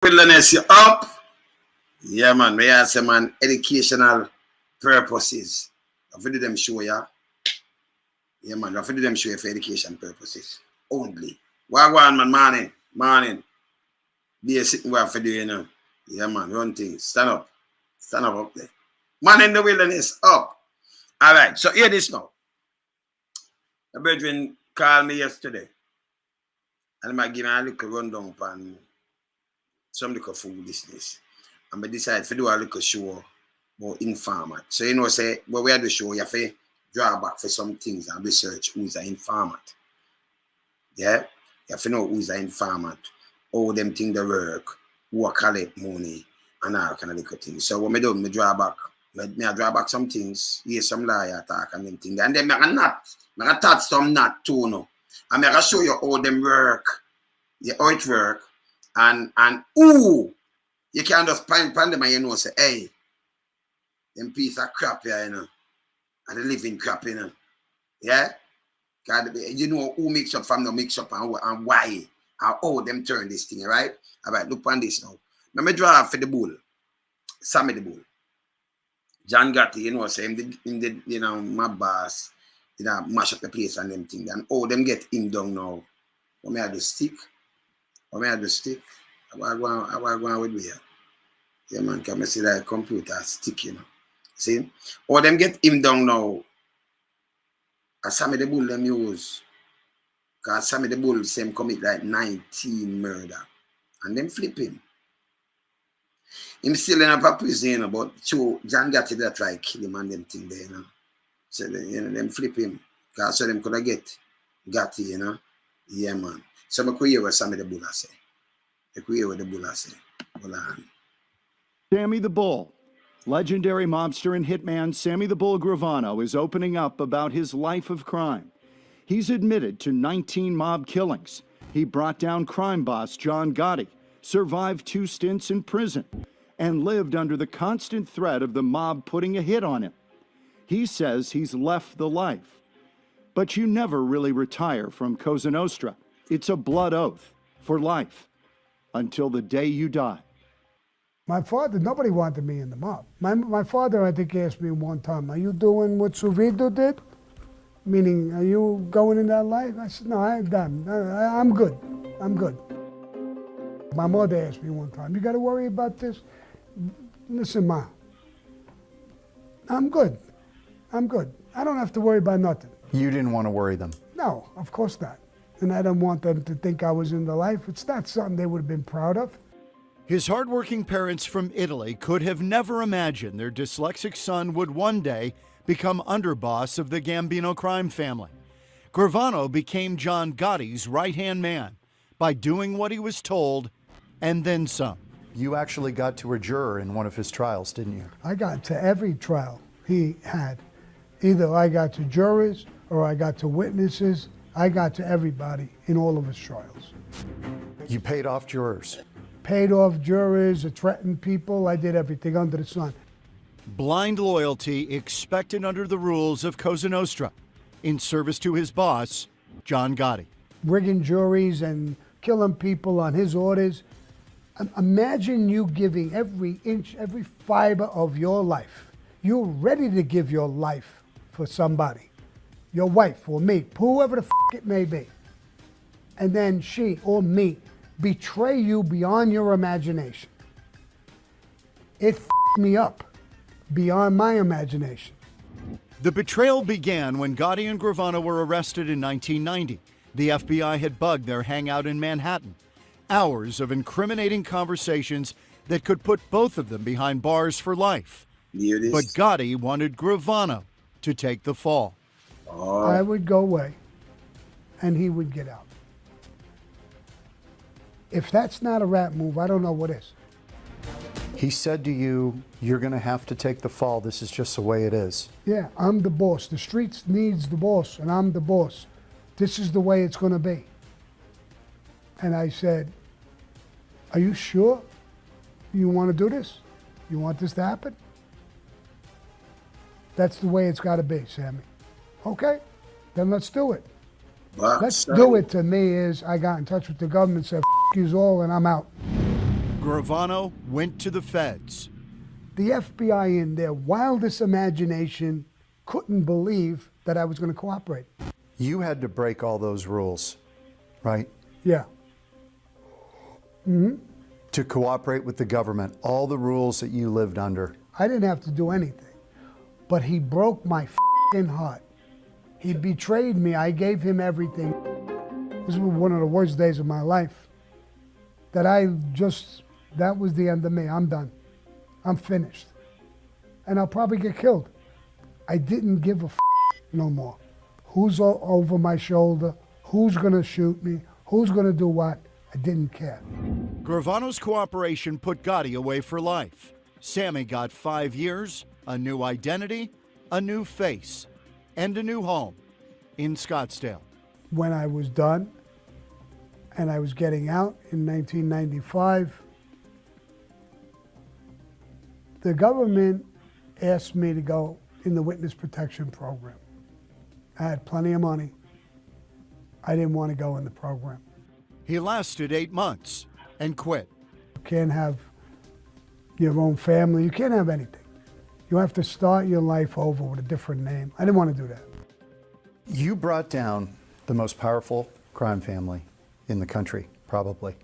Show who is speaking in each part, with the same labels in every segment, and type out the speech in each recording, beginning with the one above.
Speaker 1: Wilderness, you up? Yeah, man. We have some man educational purposes. I feel them show ya. Yeah, man. I feel them show you for education purposes only. Wagwan, man. Morning. Be a sitting where for doing, you know. Yeah, man. Run things. Stand up up there. Man in the wilderness, up. All right. So hear this now. The brethren called me yesterday, and I might give me a little rundown on some little food business. And I decided to do a little show about informant. So you know, say, when we have the show, you have to draw back for some things and research who's an informant. Yeah? You have to know who's an informant, how them things they work, who are collect money, and all kind of little things. So what I do, I draw back. I draw back some things, hear some liar talk and them things. And then I touch some not too, no. And I show you how them work, how it work, and ooh, you can't just find them and you know, say, hey, them piece of crap here, you know, and the living crap, you know. Yeah? God, you know who mix up from the mix up and why, and how them turn this thing, right? All right, look on this now. Let me draw for the bull, Sammy the Bull. John Gotti, you know, say him, you know, my boss, you know, mash up the place and them things. And them get him down now. What may I do stick? I want with me here. Yeah, man, can I see that computer stick, you know. See? Them get him down now. As Sammy the Bull them use. Because Sammy the Bull same commit like 19 murder. And them flip him. Him still in a prison, you know, but John Gotti that try kill him and them thing there, you know. So you know, them flip him. Because so them could have get Gotti, you know. Yeah, man. So I could hear what Sammy the Bull say. I could hear what the Bull say. Hold on.
Speaker 2: Sammy the Bull. Legendary mobster and hitman Sammy the Bull Gravano is opening up about his life of crime. He's admitted to 19 mob killings. He brought down crime boss John Gotti, survived 2 stints in prison, and lived under the constant threat of the mob putting a hit on him. He says he's left the life. But you never really retire from Cosa Nostra. It's a blood oath for life until the day you die.
Speaker 3: My father, nobody wanted me in the mob. My father, I think, asked me one time, are you doing what Suvido did? Meaning, are you going in that life? I said, no, I'm done. I'm good. I'm good. My mother asked me one time, you got to worry about this? Listen, Ma, I'm good. I'm good. I don't have to worry about nothing.
Speaker 4: You didn't want to worry them?
Speaker 3: No, of course not. And I don't want them to think I was in the life. It's not something they would have been proud of.
Speaker 2: His hardworking parents from Italy could have never imagined their dyslexic son would one day become underboss of the Gambino crime family. Gravano became John Gotti's right-hand man by doing what he was told and then some.
Speaker 4: You actually got to a juror in one of his trials, didn't you?
Speaker 3: I got to every trial he had. Either I got to jurors or I got to witnesses. I got to everybody in all of his trials.
Speaker 4: You paid off jurors?
Speaker 3: Paid off jurors, threatened people. I did everything under the sun.
Speaker 2: Blind loyalty expected under the rules of Cosa Nostra in service to his boss, John Gotti.
Speaker 3: Rigging juries and killing people on his orders. Imagine you giving every inch, every fiber of your life. You're ready to give your life for somebody, your wife or me, whoever the it may be. And then she or me betray you beyond your imagination. It me up beyond my imagination.
Speaker 2: The betrayal began when Gotti and Gravano were arrested in 1990. The FBI had bugged their hangout in Manhattan. Hours of incriminating conversations that could put both of them behind bars for life. But Gotti wanted Gravano to take the fall.
Speaker 3: I would go away and he would get out. If that's not a rat move, I don't know what is.
Speaker 4: He said to you, you're going to have to take the fall. This is just the way it is.
Speaker 3: Yeah, I'm the boss. The streets needs the boss, and I'm the boss. This is the way it's going to be. And I said, are you sure you want to do this? You want this to happen? That's the way it's got to be, Sammy. Okay, then let's do it. Let's do it to me is I got in touch with the government, said, F*** yous all, and I'm out.
Speaker 2: Gravano went to the feds.
Speaker 3: The FBI, in their wildest imagination, couldn't believe that I was going to cooperate.
Speaker 4: You had to break all those rules, right?
Speaker 3: Yeah.
Speaker 4: To cooperate with the government, all the rules that you lived under.
Speaker 3: I didn't have to do anything. But he broke my f***ing heart. He betrayed me. I gave him everything. This was one of the worst days of my life. That was the end of me. I'm done. I'm finished. And I'll probably get killed. I didn't give a f*** no more. Who's over my shoulder? Who's gonna shoot me? Who's gonna do what? I didn't care.
Speaker 2: Gravano's cooperation put Gotti away for life. Sammy got 5 years, a new identity, a new face, and a new home in Scottsdale.
Speaker 3: When I was done and I was getting out in 1995, the government asked me to go in the witness protection program. I had plenty of money. I didn't want to go in the program.
Speaker 2: He lasted 8 months and quit.
Speaker 3: You can't have your own family. You can't have anything. You have to start your life over with a different name. I didn't want to do that.
Speaker 4: You brought down the most powerful crime family in the country, probably.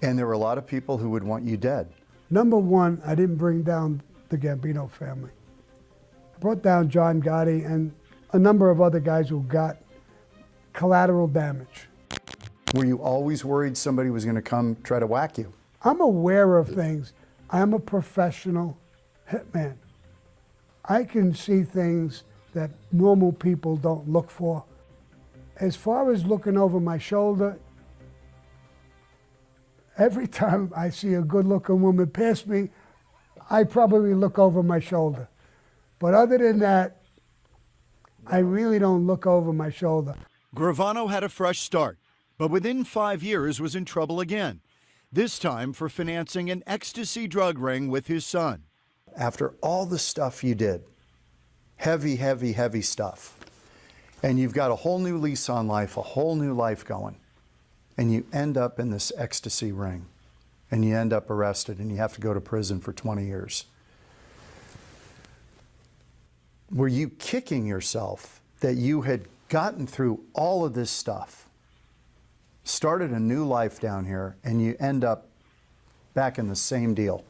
Speaker 4: And there were a lot of people who would want you dead.
Speaker 3: Number one, I didn't bring down the Gambino family. I brought down John Gotti and a number of other guys who got collateral damage.
Speaker 4: Were you always worried somebody was going to come try to whack you?
Speaker 3: I'm aware of things. I'm a professional hitman. I can see things that normal people don't look for. As far as looking over my shoulder, every time I see a good-looking woman pass me, I probably look over my shoulder. But other than that, I really don't look over my shoulder.
Speaker 2: Gravano had a fresh start, but within 5 years was in trouble again, this time for financing an ecstasy drug ring with his son.
Speaker 4: After all the stuff you did, heavy, heavy, heavy stuff, and you've got a whole new lease on life, a whole new life going, and you end up in this ecstasy ring, and you end up arrested, and you have to go to prison for 20 years. Were you kicking yourself that you had gotten through all of this stuff, started a new life down here, and you end up back in the same deal?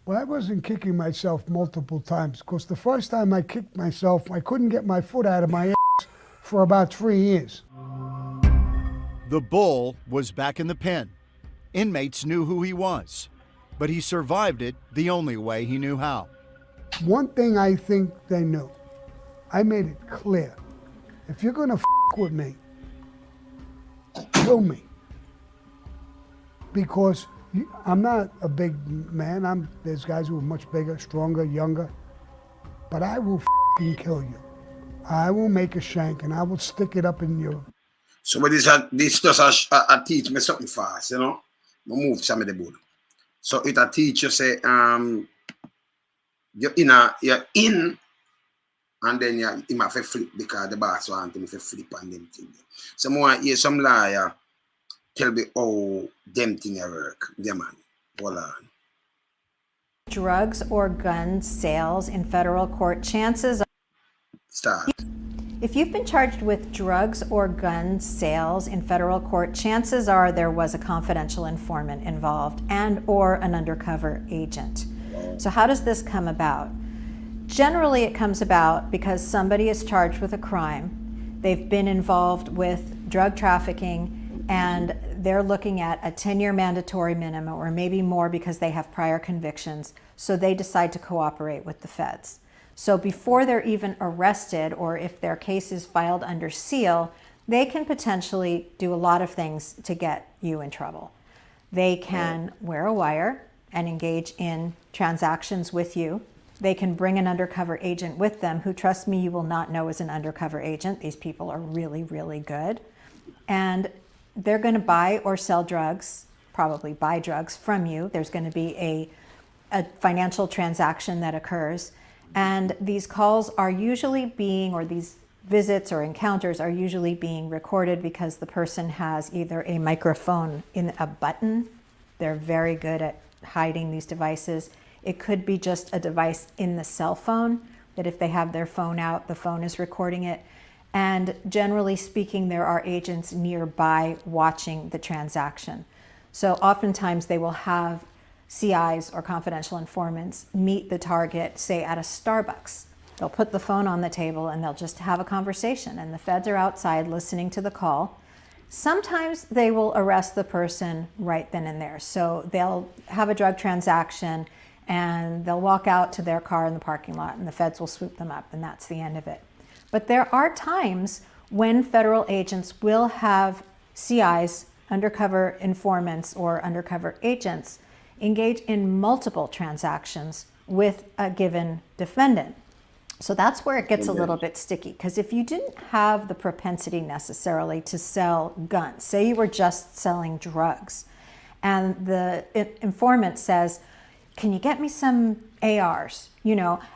Speaker 3: Well, I wasn't kicking myself multiple times, because the first time I kicked myself, I couldn't get my foot out of my ass for about 3 years.
Speaker 2: The Bull was back in the pen. Inmates knew who he was, but he survived it the only way he knew how.
Speaker 3: One thing I think they knew, I made it clear. If you're gonna with me, kill me. Because I'm not a big man. There's guys who are much bigger, stronger, younger. But I will kill you. I will make a shank and I will stick it up in you.
Speaker 1: So but this just teach me something fast, you know. I move Sammy the Bull. So it a teach you say you're in and then you have to flip because the boss want him to flip and them thing. So more hear some liar tell me how them thing work. Yeah man. Hold on.
Speaker 5: Drugs or gun sales in federal court, chances
Speaker 1: Start.
Speaker 5: if you've been charged with drugs or gun sales in federal court, chances are there was a confidential informant involved and or an undercover agent. So how does this come about? Generally, it comes about because somebody is charged with a crime. They've been involved with drug trafficking and they're looking at a 10-year mandatory minimum or maybe more because they have prior convictions. So they decide to cooperate with the feds. So before they're even arrested or if their case is filed under seal, they can potentially do a lot of things to get you in trouble. They can wear a wire and engage in transactions with you. They can bring an undercover agent with them who, trust me, you will not know is an undercover agent. These people are really, really good. And they're going to buy or sell drugs, probably buy drugs from you. There's going to be a financial transaction that occurs. And these calls are usually being, or these visits or encounters are usually being recorded because the person has either a microphone in a button They're very good at hiding these devices. It could be just a device in the cell phone, that if they have their phone out, the phone is recording it. And generally speaking, there are agents nearby watching the transaction. So oftentimes they will have CIs or confidential informants meet the target, say at a Starbucks. They'll put the phone on the table and they'll just have a conversation, and the feds are outside listening to the call. Sometimes they will arrest the person right then and there. So they'll have a drug transaction and they'll walk out to their car in the parking lot and the feds will swoop them up, and that's the end of it. But there are times when federal agents will have CIs, undercover informants or undercover agents, engage in multiple transactions with a given defendant. So that's where it gets a little bit sticky, because if you didn't have the propensity necessarily to sell guns, say you were just selling drugs, and the informant says, can you get me some ARs,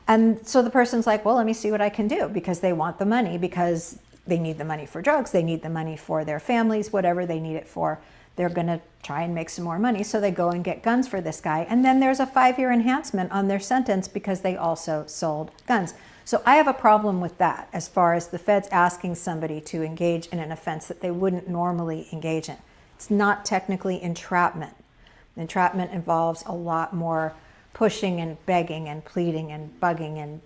Speaker 5: and so the person's like, well, let me see what I can do, because they want the money, because they need the money for drugs, they need the money for their families, whatever they need it for. They're going to try and make some more money, so they go and get guns for this guy, and then there's a 5-year enhancement on their sentence because they also sold guns. So I have a problem with that, as far as the feds asking somebody to engage in an offense that they wouldn't normally engage in. It's not technically entrapment. Entrapment involves a lot more pushing and begging and pleading and bugging, and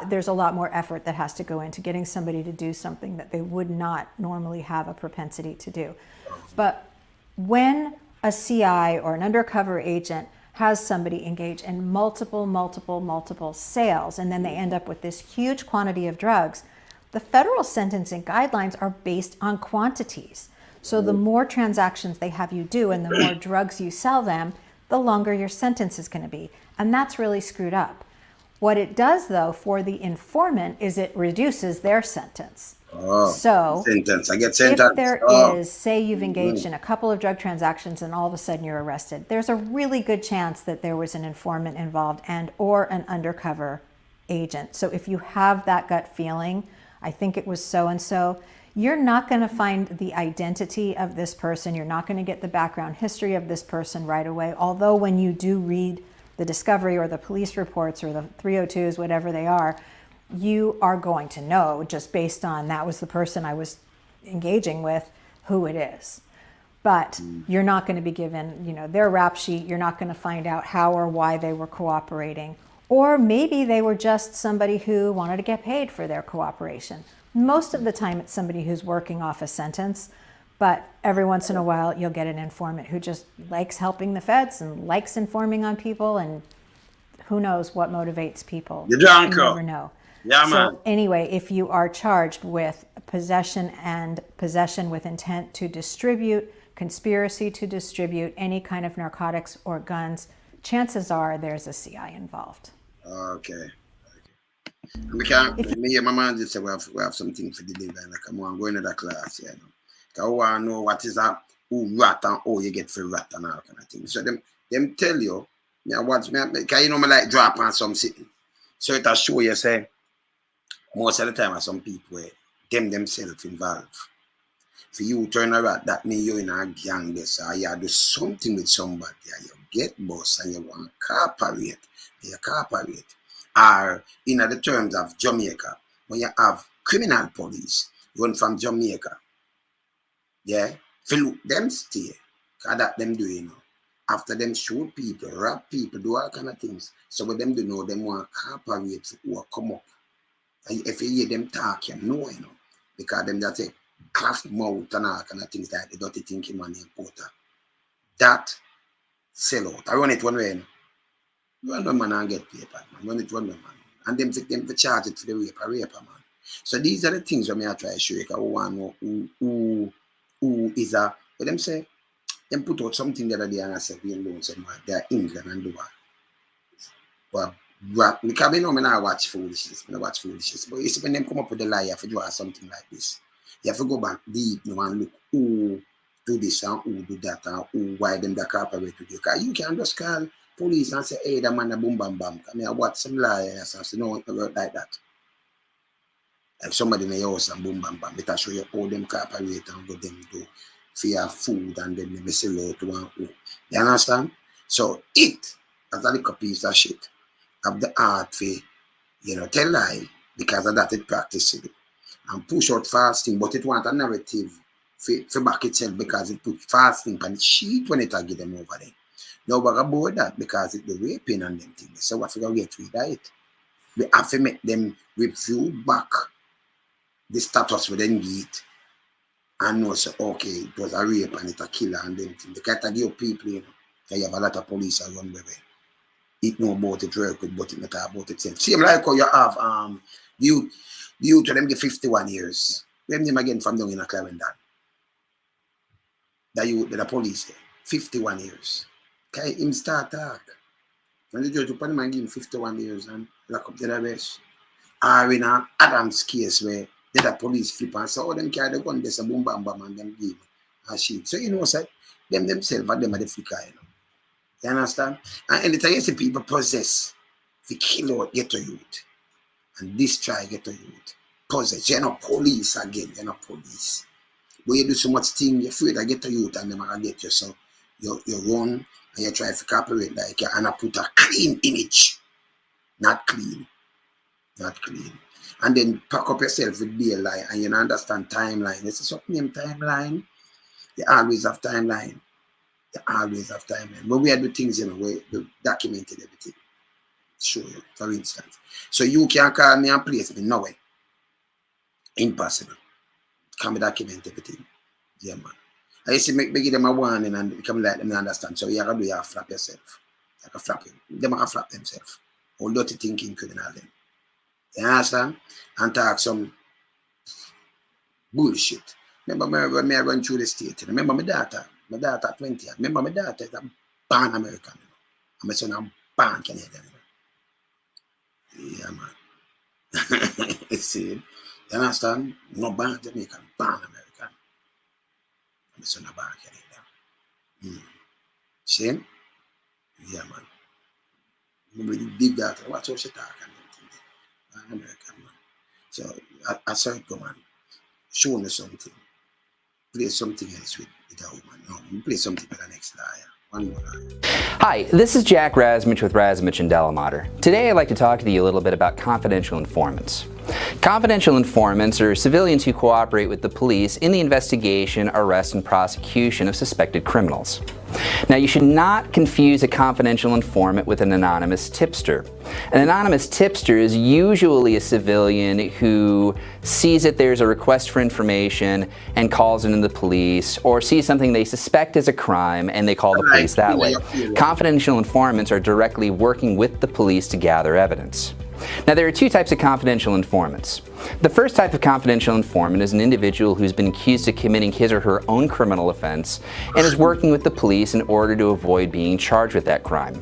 Speaker 5: there's a lot more effort that has to go into getting somebody to do something that they would not normally have a propensity to do. But when a CI or an undercover agent has somebody engage in multiple sales, and then they end up with this huge quantity of drugs, the federal sentencing guidelines are based on quantities. So the more transactions they have you do and the more drugs you sell them, the longer your sentence is going to be. And that's really screwed up. What it does, though, for the informant is it reduces their sentence. So
Speaker 1: sentence. I get sentence.
Speaker 5: If there is, say you've engaged in a couple of drug transactions and all of a sudden you're arrested, there's a really good chance that there was an informant involved and or an undercover agent. So if you have that gut feeling, I think it was so-and-so, you're not going to find the identity of this person. You're not going to get the background history of this person right away. Although when you do read the discovery or the police reports or the 302s, whatever they are, you are going to know, just based on that was the person I was engaging with, who it is. But you're not going to be given, their rap sheet. You're not going to find out how or why they were cooperating. Or maybe they were just somebody who wanted to get paid for their cooperation. Most of the time it's somebody who's working off a sentence, but every once in a while you'll get an informant who just likes helping the feds and likes informing on people, and who knows what motivates people.
Speaker 1: You never
Speaker 5: know.
Speaker 1: Yeah,
Speaker 5: so
Speaker 1: man.
Speaker 5: Anyway, if you are charged with possession and possession with intent to distribute, conspiracy to distribute any kind of narcotics or guns, chances are there's a CI involved.
Speaker 1: Okay. We can. Me and my man just say we have something for the deliver. Like I'm going to that class, Cause I want to know what is that, who rat and how you get free rat and all kind of thing. So them tell you, me watch me, cause me like drop on some sitting. So it will show you say most of the time are some people themselves involved. For you turn around, that means you're in a gang this, or you do something with somebody, or you get boss and you want to cooperate. You cooperate. Or in the terms of Jamaica, when you have criminal police run from Jamaica, fill them stay, because that them do, After them shoot people, rap people, do all kind of things. So what them do know, them want to cooperate or come up. And if you hear them talk, you know, because them just say craft mouth and all kind of things like the dirty thinking man named Porter. That sell out. I run it one way, Run the man and get paper, man. Run it one way, man. And them take them to charge it to the raper, man. So these are the things that I try to show you, because we want to know who is a, what them say? Them put out something the other day and I said, we alone said, man, they're England and do what? Well, because I know I watch foolishness. I watch foolishness. But you see, when them come up with the lie, you have to draw something like this. You have to go back deep and look who do this and who do that and who, why them that cooperate with you. Because you can just call police and say, hey, that man a boom bam bam. I mean, I watch some liars and say, no, it work like that. Like somebody in the house and boom bam bam. It will show you how them cooperate and what them do. for your food and then they sell out to one home. You understand? So it, as a little piece of shit, have the art for, you know, tell lie, because of that it practices it. And push out fasting, but it want a narrative for back itself because it put fasting on the sheet when it give them over there. Nobody about that because it the raping and them things. So what we gonna get rid of it? We have to make them review back the status we then get and know say, okay, it was a rape and it a killer and them things. They can't give people, you know, because you have a lot of police around where it know about it real quick, but it not about itself. Same like how you have the youth to them get 51 years. Them them again from down in a Clarendon. The youth, the police, 51 years. Okay, him start talk. When the judge upon him and give him 51 years and lock up the rest. Or in a Adams case where the police flip and say, oh, them carry the gun, there's a boom bam bam and them give a shit. So you know, say, them themselves and them are the flicker, you know. You understand? And anytime you see people possess, they kill out, get to youth. And destroy, get to youth. Possess. You're not police again, you're not police. But you do so much thing, you're afraid to get to youth and them are get you. So you run and you try to cooperate like you and put a clean image. Not clean. Not clean. And then pack up yourself with daylight and you don't understand timeline. It's a something named timeline. You always have timeline. You always have timeline. But we do things, you know, we documented everything. Show you, for instance. So you can call me and place me, no way. Impossible. Can be document everything. Yeah, man. I used to make them a warning and become like them to understand. So you have to do, you have to flap yourself. You have to flap him. Them have to flap themselves. All dirty thinking criminal them. You understand? And talk some bullshit. Remember when I run through the state. Remember my daughter 20. Remember my daughter is a born American. You know? And my son is a born Canadian. You know? Yeah, man. You see? You understand? No born Jamaican, born American. And my son is born Canadian. See? Yeah, man. Nobody did that. Watch how she talk and everything. American, man. So I saw it go, man. Show me something. Play something else with a woman. No, play something with the next liar. One more liar.
Speaker 6: Hi, this is Jack Razmich with Razmich and Delamater. Today I'd like to talk to you a little bit about confidential informants. Confidential informants are civilians who cooperate with the police in the investigation, arrest, and prosecution of suspected criminals. Now, you should not confuse a confidential informant with an anonymous tipster. An anonymous tipster is usually a civilian who sees that there's a request for information and calls in the police, or sees something they suspect is a crime and they call the police that way. Confidential informants are directly working with the police to gather evidence. Now, there are two types of confidential informants. The first type of confidential informant is an individual who's been accused of committing his or her own criminal offense and is working with the police in order to avoid being charged with that crime.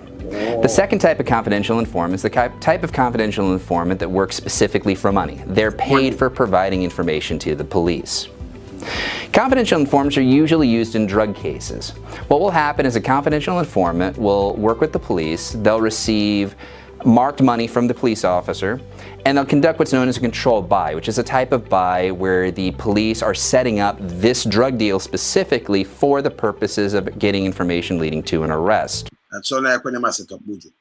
Speaker 6: The second type of confidential informant is the type of confidential informant that works specifically for money. They're paid for providing information to the police. Confidential informants are usually used in drug cases. What will happen is a confidential informant will work with the police, they'll receive marked money from the police officer, and they'll conduct what's known as a controlled buy, which is a type of buy where the police are setting up this drug deal specifically for the purposes of getting information leading to an arrest.
Speaker 1: That's all like when they set up Buju.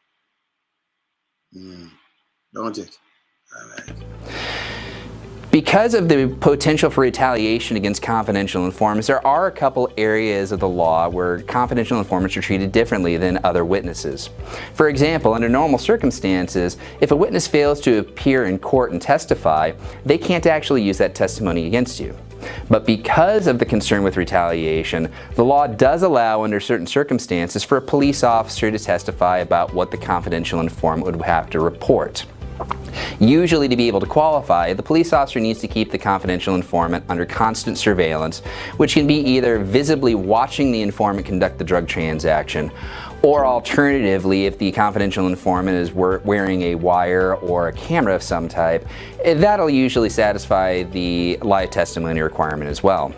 Speaker 1: Don't it? All right.
Speaker 6: Because of the potential for retaliation against confidential informants, there are a couple areas of the law where confidential informants are treated differently than other witnesses. For example, under normal circumstances, if a witness fails to appear in court and testify, they can't actually use that testimony against you. But because of the concern with retaliation, the law does allow, under certain circumstances, for a police officer to testify about what the confidential informant would have to report. Usually, to be able to qualify, the police officer needs to keep the confidential informant under constant surveillance, which can be either visibly watching the informant conduct the drug transaction, or alternatively, if the confidential informant is wearing a wire or a camera of some type, that'll usually satisfy the live testimony requirement as well.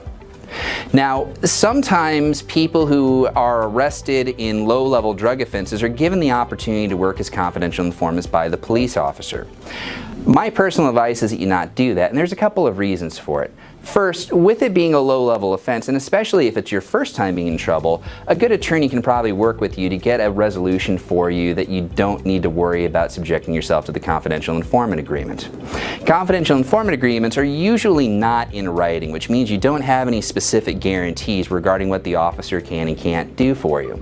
Speaker 6: Now, sometimes people who are arrested in low-level drug offenses are given the opportunity to work as confidential informants by the police officer. My personal advice is that you not do that, and there's a couple of reasons for it. First, with it being a low-level offense, and especially if it's your first time being in trouble, a good attorney can probably work with you to get a resolution for you that you don't need to worry about subjecting yourself to the confidential informant agreement. Confidential informant agreements are usually not in writing, which means you don't have any specific guarantees regarding what the officer can and can't do for you.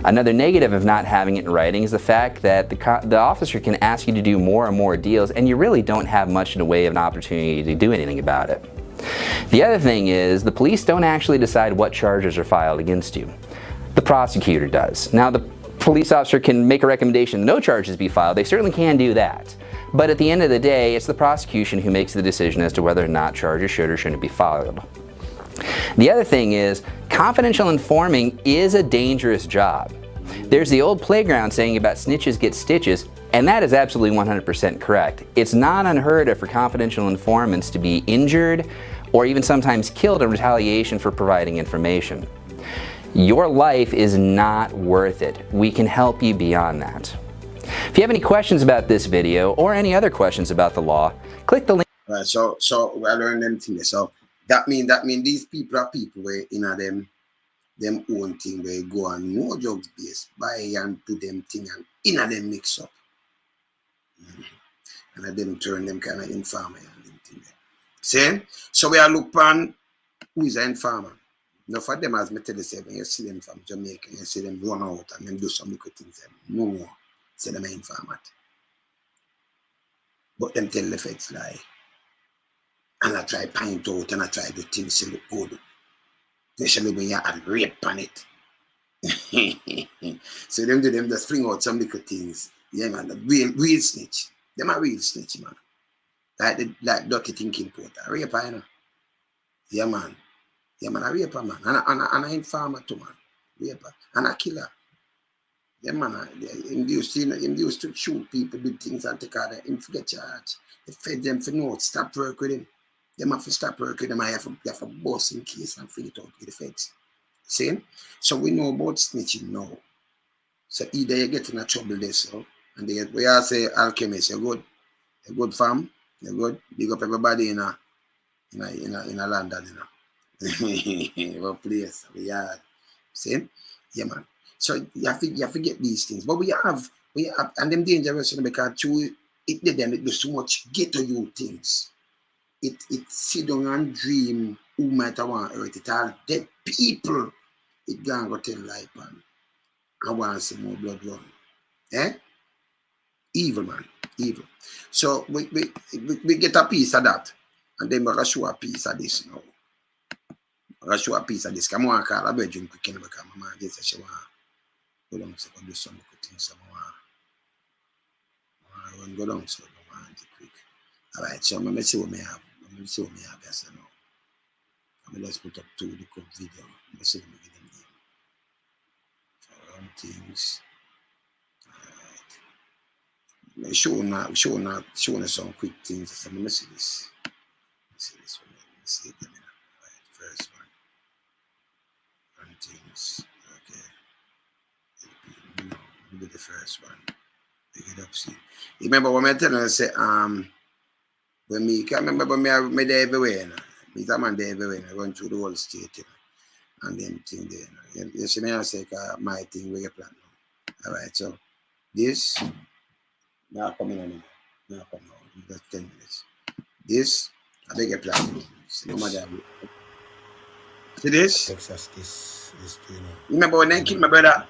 Speaker 6: Another negative of not having it in writing is the fact that the officer can ask you to do more and more deals, and you really don't have much in the way of an opportunity to do anything about it. The other thing is, the police don't actually decide what charges are filed against you. The prosecutor does. Now, the police officer can make a recommendation no charges be filed. They certainly can do that. But at the end of the day, it's the prosecution who makes the decision as to whether or not charges should or shouldn't be filed. The other thing is, confidential informing is a dangerous job. There's the old playground saying about snitches get stitches, and that is absolutely 100% correct. It's not unheard of for confidential informants to be injured or even sometimes killed in retaliation for providing information. Your life is not worth it. We can help you beyond that. If you have any questions about this video or any other questions about the law, click the link.
Speaker 1: Right, so we learn them things. So that mean these people are people where them own thing where go on no drugs base, buy and do them thing and them mix up. And then turn them kind of informer and them thing there. See? So we are look on who is an informer. Now for them, as I tell you, when you see them from Jamaica, you see them run out and them do some little things. No more. Say them an informant. But them tell the feds lie. And I try point out and I try do things to look good. Especially when you have rape on it. So them do them just fling out some little things. Yeah, man, the real snitch. Them are real snitch, man. Like dirty thinking porter. Raper, you know. Yeah, man. Yeah, man, a raper, man. And an informer too, man. Raper. And a killer. Yeah, man. Him used to shoot people, do things and take out him for get charged. They fed them for notes. Stop work with him. Them have to stop work with them. I have to boss in case and fill it out with the feds. See? So we know about snitching now. So either you get in a trouble there, so, and we all say alchemist, you're good. You're good, fam. You're good. Big up everybody in a London, you know. Our place, we are. See? Yeah, man. So you have to get these things. But we have, and them dangerous because it do so much get to you things. It sit down and dream who might have want to hurt it. All dead people, it gonna go tell life, man. I want to see more blood run. Eh? Evil, man. Evil. So we get a piece of that. And then we're going to show a piece of this now. We're going to show a piece of this. Come on, call a bedroom quick because my mom just said she want to go down so do some good things. So I want to go down so I want to quick. All right, so I'm going to see what I have. I'm going to see what I have yes now. I'm going to just put up 2 the quick video. I'm going to see what I get them there. Things. Alright. Showing some quick things. So let me see this. Let's see this one. Let's see it. Alright, first one. And things. Okay. No, we'll do the first one. Pick it up, see. You remember when I tell you, I say, when me can't remember when me there everywhere. Me a man there everywhere. I run through the whole state, you know. And them thing there. You see me, I say, my thing where you plan now. All right, so this, now come in a minute. Now come now, just 10 minutes. This, I beg a plan. See this?
Speaker 7: Texas, this you know.
Speaker 1: Remember when I killed my brother?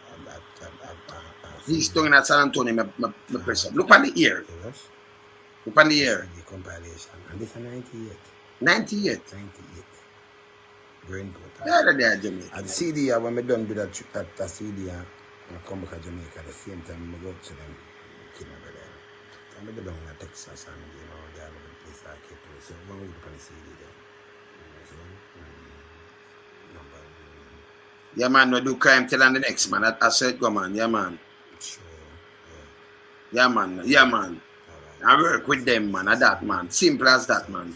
Speaker 1: He's doing in San Antonio, my person. Look on the ear.
Speaker 7: Yes.
Speaker 1: Look on the ear.
Speaker 7: The compilation. And this is 98.
Speaker 1: 98.
Speaker 7: 98. Brain port.
Speaker 1: There, Jamaica.
Speaker 7: At the CD, when I done with that CD, I come back to Jamaica at the same time, I go to them, kill my brother. So I done in Texas and, you know, they have a place I keep to. So one week on the CD there.
Speaker 1: Yeah, man, we do crime till on the next, man. I said, go, man. Yeah, man.
Speaker 7: Sure.
Speaker 1: Yeah, man. Yeah, man. I work with them, man. That, man. Simple as that, man.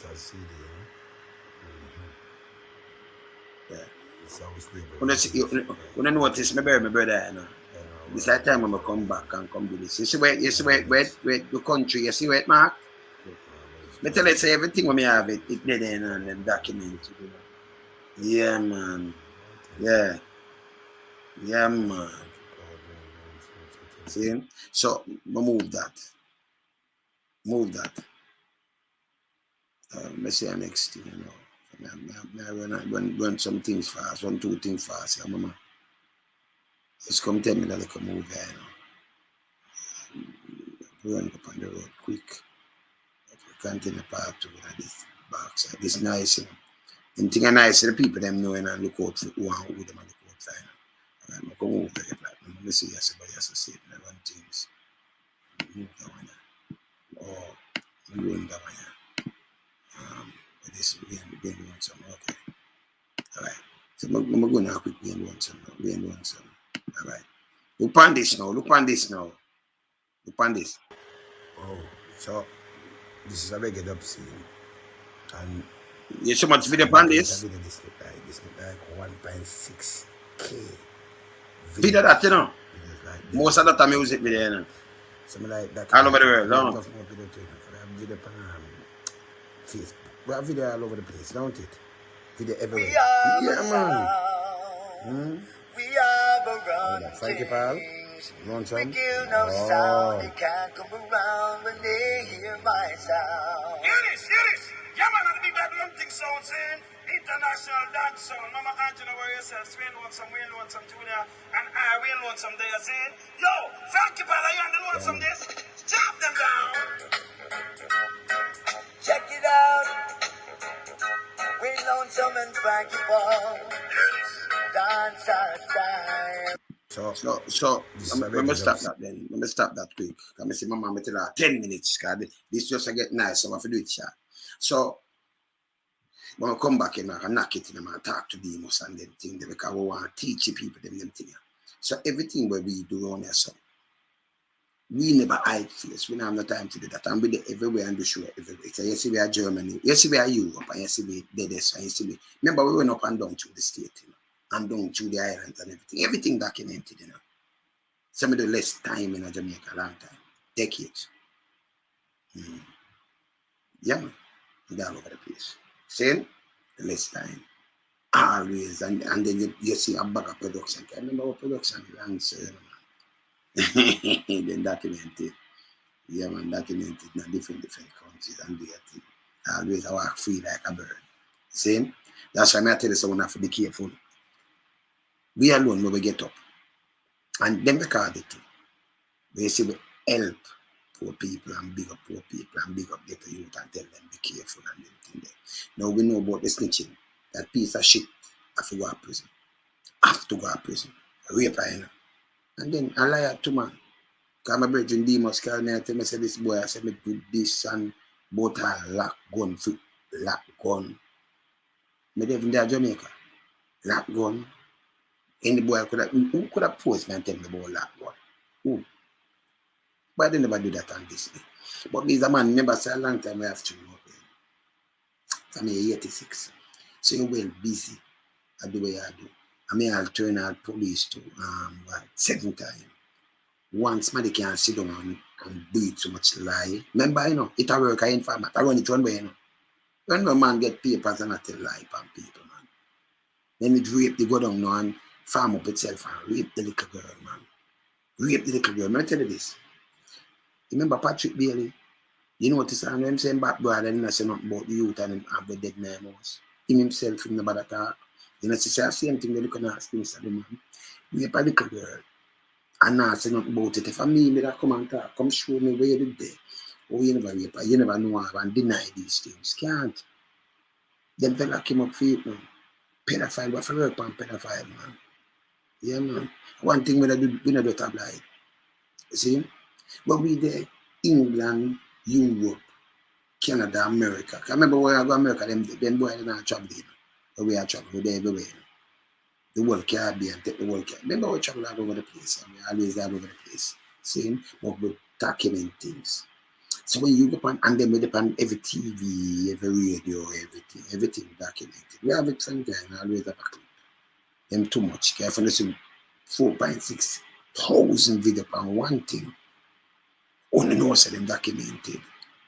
Speaker 1: When I notice my brother, you know. This is the time when I come back and come do this. You see where the country, you see where it mark? Me tell you, say everything when me have it dead in and them document. You know. Yeah, man. Yeah. Yeah, man. See? So, move that. Move that. Let's say next thing, you know. I run some things fast, run 2 things fast. Yeah, mama. Just come tell me that I can move there, you know. Run up on the road quick. Continue part 2 with this box. This nice, you know. And thing nice, the people them know and look out for who and who them and look out for. You know. I come over there, platinum. Let's see, yes, but yes, I see it. I run things. Move that one. Oh, we run that one. This we ain't want some. Okay. All right. So I'm going to quick. We ain't want some. We ain't want some. All right. Look on this now. Look on this now. Look on this.
Speaker 7: Oh, so this is a regular up scene. And
Speaker 1: you so much video on this?
Speaker 7: This look like 1.6K.
Speaker 1: Video that, you know. Most of the time music video, you know.
Speaker 7: Something like that.
Speaker 1: All over the world, no?
Speaker 7: Video on Facebook. We have video all over the place, don't it? Video everywhere. Yeah, man.
Speaker 8: We have around
Speaker 7: Thank you, pal. You want some?
Speaker 8: We kill no sound. They can't come around when they hear my sound.
Speaker 9: Hear this. Yeah, man, I think that one thing sounds in international dance sound. Mama Angela, where yourself, we want some Junior, and I will want some there, saying, yo, Frankie Pal, you on the want some this? Chop them down.
Speaker 8: Check it out. We lonesome and Frankie Paul. Dance our time.
Speaker 1: So let me stop that then. Let me stop that quick. Let me see my mama tell her 10 minutes, because this just get nice, so I have to do it, yeah. So when I come back and I knock it in and I talk to Demos and them thing, because we want to teach the people them thing. So everything where we do on here, so we never hide face. We don't have no time to do that. And we do everywhere and do show everywhere. So you see we are Germany, you see we are Europe, and you see we did this, and you see we remember we went up and down through the state, you know, and down through the islands and everything. Everything documented, you know. Some of the less time in Jamaica, long time. Decades. Yeah, man. And all over the place. Same, the less time. Always. And then you see a bag of production. I remember what production is, then documented. Yeah, man, documented in different countries and do your thing. Always I walk free like a bird. Same? That's why I tell you someone have to be careful. We alone when we get up. And then we call it too. We see we help poor people and big up poor people and big up get the youth and tell them be careful and everything there. Now we know about the snitching. That piece of shit have to go to prison. Have to go to prison. Rape her, you know. And then I lie to man. Because my brother Demos called me and tell me, say this boy, I said me do this and both a lock gun, lock gun. Me live in there Jamaica. Lock gun. Any boy who could have posed me and tell me about lock gun? Who? But they never do that on this day. But me as a man, remember say a long time I have to know. From me 86. So you're well busy. I do what I do. I mean I'll turn out police to 7 times. Once somebody can sit down and breathe so much lie. Remember, you know, it a work, I informant. I run it one way, you know. When a man get papers and I tell lie upon people, man. Then it rape, they go down now and farm up itself and rape the little girl, man. Rape the little girl. Let me tell you this. Remember Patrick Bailey? You know what he's saying? I'm saying back brother and I say nothing about the youth and him have the dead man house. Him himself in the bad attack. You know, say the same thing they look at us, things the man. Rape a little girl. And now say nothing about it. If I mean that come and talk, come show me where you did there. Oh, you never rape, you never know how and deny these things. Can't. Them fella came up for it, man. Pedophile, what for work on pedophile, man. Yeah, man. One thing we don't do tabloid. You see? But we there, England, Europe, Canada, America. I remember when I go to America, them boys are not traveling. But we are traveling, we're there everywhere. The world Caribbean, take the world Caribbean. Remember we travel all over the place. I mean, always all over the place. See? But we document things. So when you go on, and then we depend every TV, every radio, everything documented. We have it sometimes, always have a clip. Them too much. Careful, listen, 4.6 thousand videos on one thing. Only knows them documented.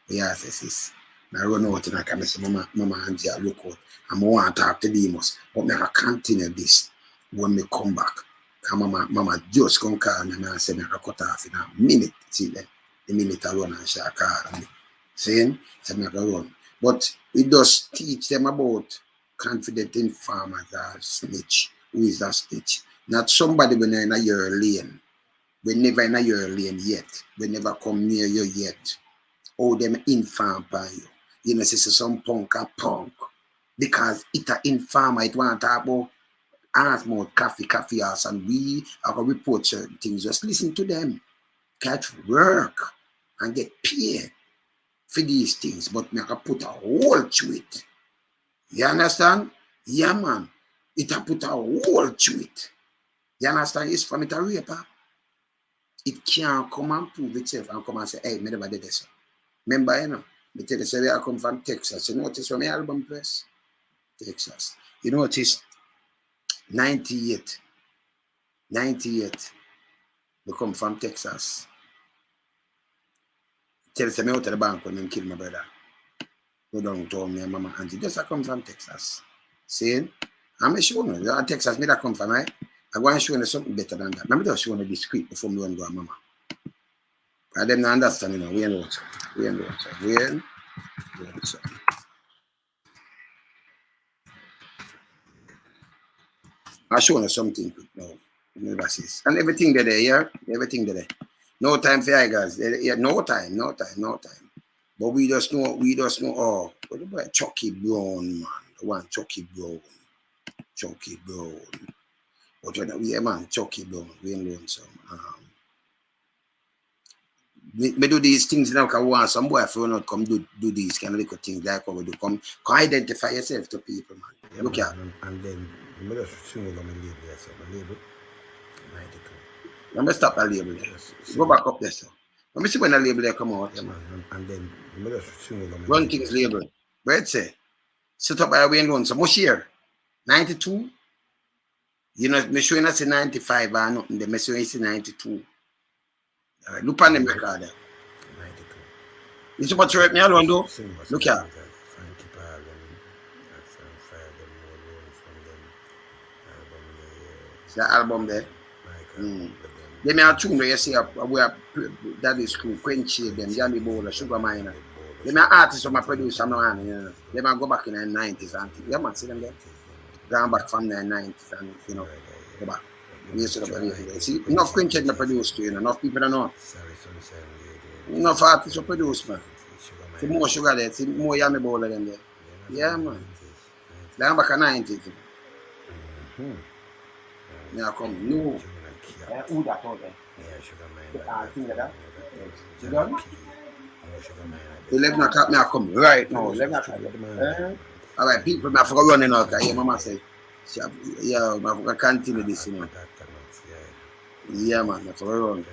Speaker 1: We ask this. I run out and I can say, Mama Angie, I look out. I want to talk to Demos, but I continue this when we come back. Mama just come call me and I say, I cut off in a minute. See that? The minute I run and she call me. Saying, so I can run. But we just teach them about confident informers or snitch. Who is that snitch? Not somebody when you're in your lane. We never in your lane yet. We never come near you yet. All them inform by you. You know, say some punk or punk. Because it a informer, it want to talk about ask more coffee house, and we are going to report certain things. Just listen to them. Catch work and get paid for these things. But me can put a hole to it. You understand? Yeah, man. It a put a hole to it. You understand? It's from it a raper. It can't come and prove itself and come and say, hey, me never did this. Remember, you know, me tell you, say, I come from Texas. You notice from my album press? Texas. You notice 98. We come from Texas. Tell us me out of the bank when them kill my brother. Go down to me and Mama Angie. Just I come from Texas. See? I'm sure you Texas, me that come from, right? I want to show you something better than that. Let me just show you discreet before me go to Mama. I them not understand, you know. We ain't watching. I'll show you something quick now. And everything there, yeah? Everything there. No time for you guys. Yeah, no time. But we just know, oh, what about Chucky Brown, man? The one Chucky Brown. But yeah, man, Chucky Brown. We ain't doing some. Me do these things now because I want some boy for not come do these kind of little things like how we do. Come identify yourself to people, man.
Speaker 7: Yeah,
Speaker 1: look
Speaker 7: man,
Speaker 1: at.
Speaker 7: and then you just swing over my label there, so my label 92.
Speaker 1: Let me stop that label there.
Speaker 7: Yes,
Speaker 1: Go back up there, sir. Let me see when the label there come out.
Speaker 7: Yeah, man, and then you just swing over my
Speaker 1: Run King's label. Where it say? Set up by the way and run. So much here? 92? You know, me showing us 95 or nothing. They me showing us 92. All right, look on them record there.
Speaker 7: 92.
Speaker 1: You see what you me alone do? Look here. The album there. They may have tune where you see where that is cool, Quenchy, them, Yami Bowl, Sugar Miner. They may artists from my producer, no one, you know. They may go back in the 90s and yeah, man, see them there. Going back from the 90s and you know, go back. You see, enough Quenchy me produced, you know, enough people don't know. Enough artists produce, man. See more Sugar there, see more Yami Bowl than there. Yeah, man. They're back in the 90s. Yeah, come. No. Who that out there?
Speaker 7: Yeah, Sugar Man.
Speaker 1: Thing like that. You done? 11 o'clock, me I come right now. 11 o'clock. All right, people, me I forgot running out. Yeah, Mama say. Yeah, I forgot continue this, you know. Yeah, man, I forgot run.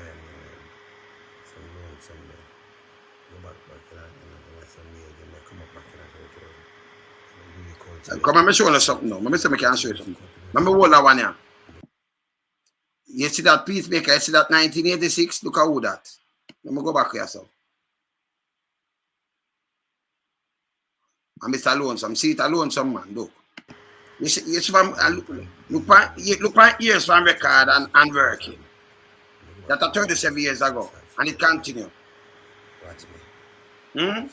Speaker 1: Come on, me show you something now. Me say me can show you something. Let me hold that one here. You see that Peacemaker, you see that 1986? Look at who that. Let me go back here, so. And Mr. Lonesome, see it Lonesome, man, look. You see from, look at years from record and working. That are 37 years ago, and it continues.
Speaker 7: Watch me.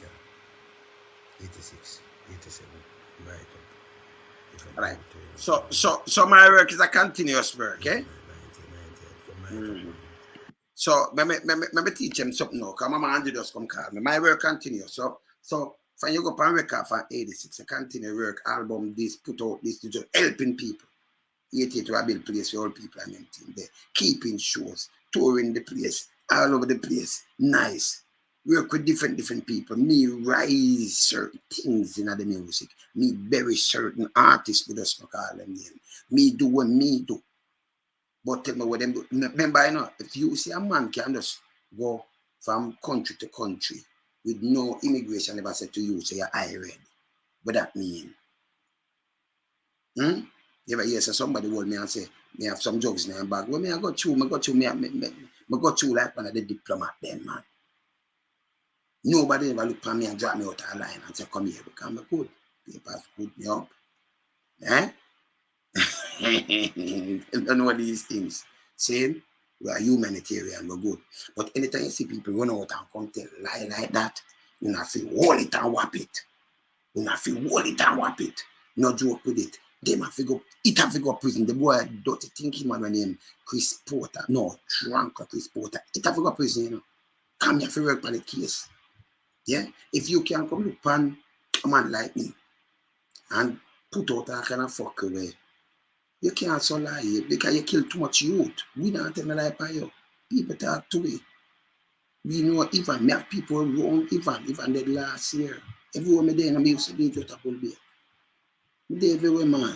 Speaker 7: 86, 87, right up.
Speaker 1: All right. So my work is a continuous work, eh? So let me teach him something now. Because Mama Angie just come call me. My work continues. So when you go on record for 86, I continue work, album, this, put out this, just helping people. 88 to a build place for all people and everything there. Keeping shows, touring the place, all over the place. Nice. Work with different people. Me rise certain things in the music. Me bury certain artists with us, call them name. Me do what me do. But tell me what them do. Remember, you know, if you see a man can just go from country to country with no immigration ever said to you, say you're IRED. What that mean? You ever hear somebody hold me and say, me have some drugs in my bag. Well, me I go through like one of the diplomat then, man. Nobody ever look for me and drop me out of line and say, come here, because I'm good. Papers put me up. Eh? You don't know these things. Saying we are humanitarian, we're good. But anytime you see people run out and come tell a lie like that, you not feel hold it and whap it. You not feel hold it and whap it. No joke with it. Them have to go, it have to go prison. The boy dirty thinking man named Chris Porter. No, drunk Chris Porter. It have to go prison, you know. Come here for work on the case. Yeah? If you can come look pan a man like me and put out a kind of fuck away, you can't so lie because you kill too much youth. We don't tell a lie by you. People talk to me. We know even me have people wrong even the last year. Everywhere me there in the music be just a bull bear. Me there everywhere, man.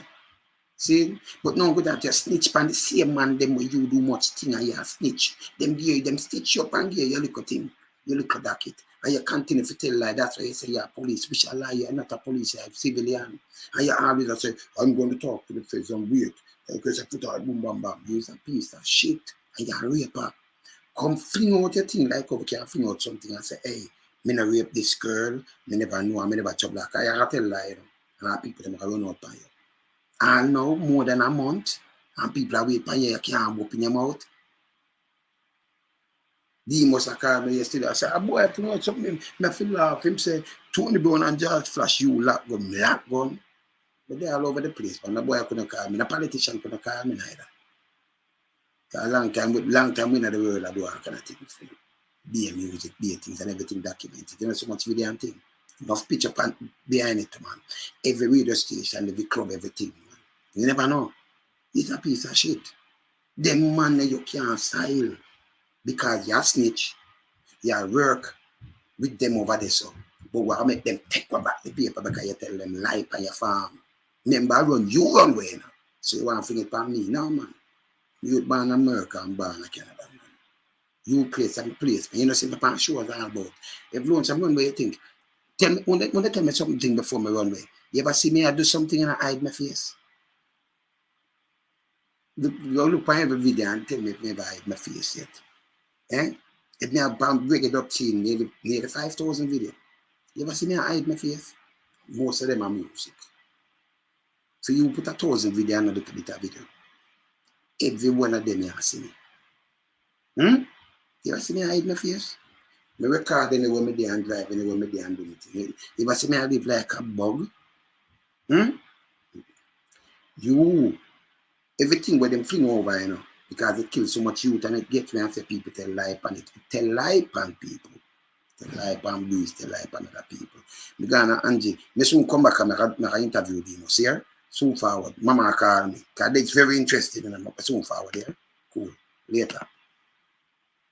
Speaker 1: See? But no good that you snitch pan the same man them where you do much thing and you snitch. Them give you them stitch up and give you look at thing. You look at that it. And you continue to tell lie. That's why you say you're police. We shall lie, you're not a police, you're a civilian. And you always say, I'm going to talk to the face and wait. Because I put out boom bam bam. You're a piece of shit. And you're a raper. Come fling out your thing like how we can fling out something and say, hey, me no rape this girl, me never know, me never chop like I tell lie, you know. And people them run out by you. And now more than a month, and people are waiting for you, you can't open your mouth. He must have called me yesterday. I said, a boy, I think out something. I feel laugh. Him say, Tony Brown and George Flash, you lock gun. But they're all over the place. But the boy couldn't call me. The politician couldn't call me neither. A long time we in the world, I do all kind of things. Be music, be things and everything documented. You know, so much video and thing. Enough picture behind it, man. Every radio station, every club, everything, man. You never know. It's a piece of shit. Them man you can't style because you snitch, you work with them over there, so. But what make them take back the paper because you tell them lie on your farm. Remember, you run away now. So you want to finish on me? No, man. You born in America and born in Canada, man. You place and place. You know, see the pan shows all about. If you want some runway, you think. Tell me, when they tell me something before my runway, you ever see me I do something and I hide my face? You look at every video and tell me if I never hide my face yet. Eh? If me have break it up to nearly 5,000 videos. You ever see me I hide my face? Most of them are music. So you put 1,000 videos and a little bit of video. Every one of them you see me. You ever see me hide my face? I record anywhere me there and drive anywhere me there and do anything. You ever see me I live like a bug? You, everything where them fling over, you know, because it kills so much youth and it gets me and say people tell lie on it. Tell lie on people. Tell lie on Bruce, tell lie on other people. Me gonna Angie, me soon come back and I interview them, you see her? Soon forward. Mama call me. Because it's very interesting and I'm soon forward there. Cool. Later.